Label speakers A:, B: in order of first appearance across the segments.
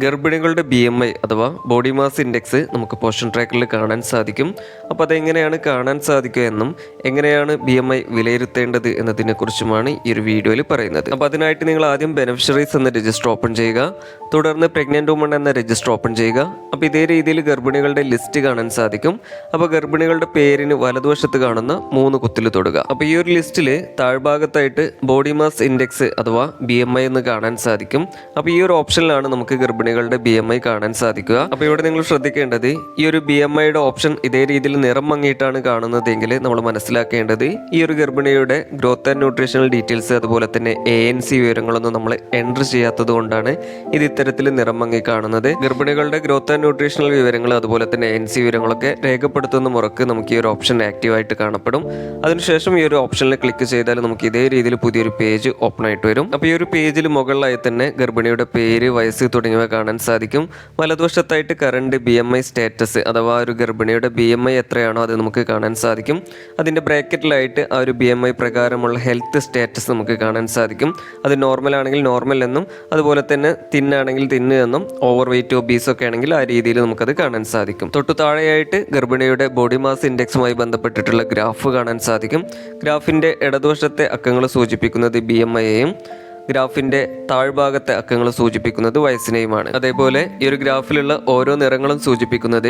A: ഗർഭിണികളുടെ BMI അഥവാ body mass index നമുക്ക് portion ട്രാക്കറിൽ കാണാൻ സാധിക്കും. അപ്പോൾ അതെങ്ങനെയാണ് കാണാൻ സാധിക്കുക എന്നും എങ്ങനെയാണ് BMI വിലയിരുത്തേണ്ടത് എന്നതിനെക്കുറിച്ചുമാണ് ഈ ഒരു വീഡിയോയിൽ പറയുന്നത്. അപ്പോൾ അതിനായിട്ട് നിങ്ങൾ ആദ്യം ബെനിഫിഷ്യറീസ് എന്ന രജിസ്റ്റർ ഓപ്പൺ ചെയ്യുക. തുടർന്ന് പ്രഗ്നന്റ് വുമൺ എന്ന രജിസ്റ്റർ ഓപ്പൺ ചെയ്യുക. അപ്പോൾ ഇതേ രീതിയിൽ ഗർഭിണികളുടെ ലിസ്റ്റ് കാണാൻ സാധിക്കും. അപ്പോൾ ഗർഭിണികളുടെ പേരിന് വലതുവശത്ത് കാണുന്ന 3 കുത്തിൽ തൊടുക. അപ്പോൾ ഈ ഒരു ലിസ്റ്റിൽ താഴ്ഭാഗത്തായിട്ട് ബോഡി മാസ് ഇൻഡെക്സ് അഥവാ BMI എന്ന് കാണാൻ സാധിക്കും. അപ്പോൾ ഈ ഒരു ഓപ്ഷനിലാണ് നമുക്ക് ഗർഭിണികളുടെ BMI കാണാൻ സാധിക്കുക. അപ്പോൾ ഇവിടെ നിങ്ങൾ ശ്രദ്ധിക്കേണ്ടത് ഈ ഒരു BMIയുടെ ഓപ്ഷൻ ഇതേ രീതിയിൽ നിറം മങ്ങിയിട്ടാണ് കാണുന്നതെങ്കിൽ നമ്മൾ മനസ്സിലാക്കേണ്ടത് ഈ ഒരു ഗർഭിണിയുടെ ഗ്രോത്ത് ആൻഡ് ന്യൂട്രീഷണൽ ഡീറ്റെയിൽസ് അതുപോലെ തന്നെ ANC വിവരങ്ങളൊന്നും നമ്മൾ എൻറ്റർ ചെയ്യാത്തത് കൊണ്ടാണ് ഇത് ഇത്തരത്തിൽ നിറം മങ്ങി കാണുന്നത്. ഗർഭിണികളുടെ ഗ്രോത്ത് ആൻഡ് ന്യൂട്രീഷണൽ വിവരങ്ങൾ അതുപോലെ തന്നെ ANC വിവരങ്ങളൊക്കെ രേഖപ്പെടുത്തുന്ന മുറക്ക് നമുക്ക് ഈ ഒരു ഓപ്ഷൻ ആക്റ്റീവായിട്ട് കാണപ്പെടും. അതിനുശേഷം ഈ ഒരു ഓപ്ഷനിൽ ക്ലിക്ക് ചെയ്താൽ നമുക്ക് ഇതേ രീതിയിൽ പുതിയൊരു പേജ് ഓപ്പൺ ആയിട്ട് വരും. അപ്പോൾ ഈ ഒരു പേജിൽ മുകളിലായി തന്നെ ഗർഭിണിയുടെ പേര്, വയസ്സ് തുടങ്ങിയവ കാണാൻ സാധിക്കും. വലതുവശത്തായിട്ട് കറണ്ട് BMI സ്റ്റാറ്റസ് അഥവാ ഒരു ഗർഭിണിയുടെ BMI എത്രയാണോ അത് നമുക്ക് കാണാൻ സാധിക്കും. അതിൻ്റെ ബ്രാക്കറ്റിലായിട്ട് ആ ഒരു BMI പ്രകാരമുള്ള ഹെൽത്ത് സ്റ്റാറ്റസ് നമുക്ക് കാണാൻ സാധിക്കും. അത് നോർമൽ ആണെങ്കിൽ നോർമൽ എന്നും അതുപോലെ തന്നെ തിന്നാണെങ്കിൽ തിന്ന് എന്നും ഓവർ വെയിറ്റ് ഒബീസ് ഒക്കെ ആണെങ്കിൽ ആ രീതിയിൽ നമുക്കത് കാണാൻ സാധിക്കും. തൊട്ടു താഴെയായിട്ട് ഗർഭിണിയുടെ ബോഡി മാസ് ഇൻഡെക്സുമായി ബന്ധപ്പെട്ടിട്ടുള്ള ഗ്രാഫ് കാണാൻ സാധിക്കും. ഗ്രാഫിൻ്റെ ഇടതുവശത്തെ അക്കങ്ങൾ സൂചിപ്പിക്കുന്നത് BMIയെയും ഗ്രാഫിൻ്റെ താഴ്ഭാഗത്തെ അക്കങ്ങൾ സൂചിപ്പിക്കുന്നത് വയസ്സിനെയുമാണ്. അതേപോലെ ഈ ഒരു ഗ്രാഫിലുള്ള ഓരോ നിറങ്ങളും സൂചിപ്പിക്കുന്നത്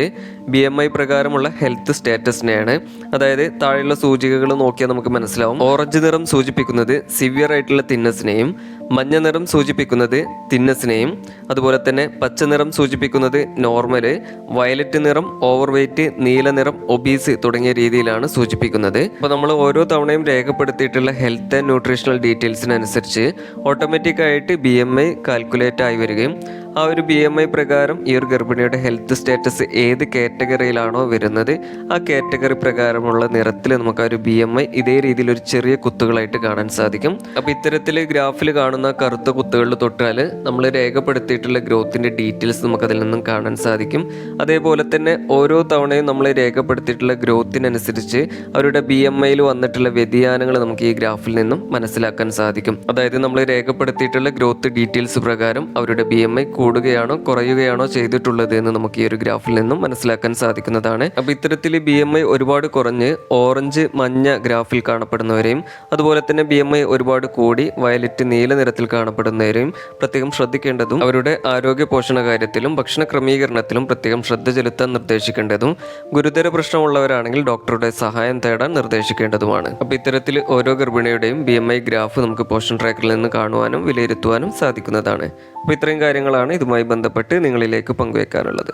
A: BMI പ്രകാരമുള്ള ഹെൽത്ത് സ്റ്റാറ്റസിനെയാണ്. അതായത് താഴെയുള്ള സൂചികകൾ നോക്കിയാൽ നമുക്ക് മനസ്സിലാവും. ഓറഞ്ച് നിറം സൂചിപ്പിക്കുന്നത് സിവിയർ ആയിട്ടുള്ള തിന്നസിനെയും, മഞ്ഞ നിറം സൂചിപ്പിക്കുന്നത് തിന്നസിനെയും, അതുപോലെ തന്നെ പച്ച നിറം സൂചിപ്പിക്കുന്നത് നോർമല്, വയലറ്റ് നിറം ഓവർ വെയിറ്റ്, നീല നിറം ഒബീസ് തുടങ്ങിയ രീതിയിലാണ് സൂചിപ്പിക്കുന്നത്. അപ്പോൾ നമ്മൾ ഓരോ തവണയും രേഖപ്പെടുത്തിയിട്ടുള്ള ഹെൽത്ത് ആൻഡ് ന്യൂട്രീഷണൽ ഡീറ്റെയിൽസിനനുസരിച്ച് ഓട്ടോമാറ്റിക്കായിട്ട് BMI കാൽക്കുലേറ്റ് ആയി വരികയും ആ ഒരു BMI പ്രകാരം ഈ ഒരു ഗർഭിണിയുടെ ഹെൽത്ത് സ്റ്റാറ്റസ് ഏത് കാറ്റഗറിയിലാണോ വരുന്നത് ആ കാറ്റഗറി പ്രകാരമുള്ള നിറത്തിൽ നമുക്ക് ആ ഒരു BMI ഇതേ രീതിയിൽ ഒരു ചെറിയ കുത്തുകളായിട്ട് കാണാൻ സാധിക്കും. അപ്പോൾ ഇത്തരത്തിൽ ഗ്രാഫിൽ കാണുന്ന കറുത്ത കുത്തുകളിൽ തൊട്ടാൽ നമ്മൾ രേഖപ്പെടുത്തിയിട്ടുള്ള ഗ്രോത്തിൻ്റെ ഡീറ്റെയിൽസ് നമുക്കതിൽ നിന്നും കാണാൻ സാധിക്കും. അതേപോലെ തന്നെ ഓരോ തവണയും നമ്മൾ രേഖപ്പെടുത്തിയിട്ടുള്ള ഗ്രോത്തിനനുസരിച്ച് അവരുടെ BMIയിൽ വന്നിട്ടുള്ള വ്യതിയാനങ്ങൾ നമുക്ക് ഈ ഗ്രാഫിൽ നിന്നും മനസ്സിലാക്കാൻ സാധിക്കും. അതായത് നമ്മൾ രേഖപ്പെടുത്തിയിട്ടുള്ള ഗ്രോത്ത് ഡീറ്റെയിൽസ് പ്രകാരം അവരുടെ BMI കൂടുകയാണോ കുറയുകയാണോ ചെയ്തിട്ടുള്ളത് എന്ന് നമുക്ക് ഈ ഒരു ഗ്രാഫിൽ നിന്നും മനസ്സിലാക്കാൻ സാധിക്കുന്നതാണ്. അപ്പോൾ ഇത്തരത്തിൽ BMI ഒരുപാട് കുറഞ്ഞ് ഓറഞ്ച്, മഞ്ഞ ഗ്രാഫിൽ കാണപ്പെടുന്നവരെയും അതുപോലെ തന്നെ BMI ഒരുപാട് കൂടി വയലറ്റ്, നീല നിറത്തിൽ കാണപ്പെടുന്നവരെയും പ്രത്യേകം ശ്രദ്ധിക്കേണ്ടതും അവരുടെ ആരോഗ്യ പോഷണ കാര്യത്തിലും ഭക്ഷണ ക്രമീകരണത്തിലും പ്രത്യേകം ശ്രദ്ധ ചെലുത്താൻ നിർദ്ദേശിക്കേണ്ടതും ഗുരുതര പ്രശ്നമുള്ളവരാണെങ്കിൽ ഡോക്ടറുടെ സഹായം തേടാൻ നിർദ്ദേശിക്കേണ്ടതുമാണ്. അപ്പോൾ ഇത്തരത്തിൽ ഓരോ ഗർഭിണിയുടെയും BMI ഗ്രാഫ് നമുക്ക് പോഷൻ ട്രാക്കറിൽ നിന്ന് കാണുവാനും വിലയിരുത്തുവാനും സാധിക്കുന്നതാണ്. അപ്പോൾ ഇത്രയും കാര്യങ്ങളാണ് ഇതുമായി ബന്ധപ്പെട്ട് നിങ്ങളിലേക്ക് പങ്കുവെക്കാനുള്ളത്.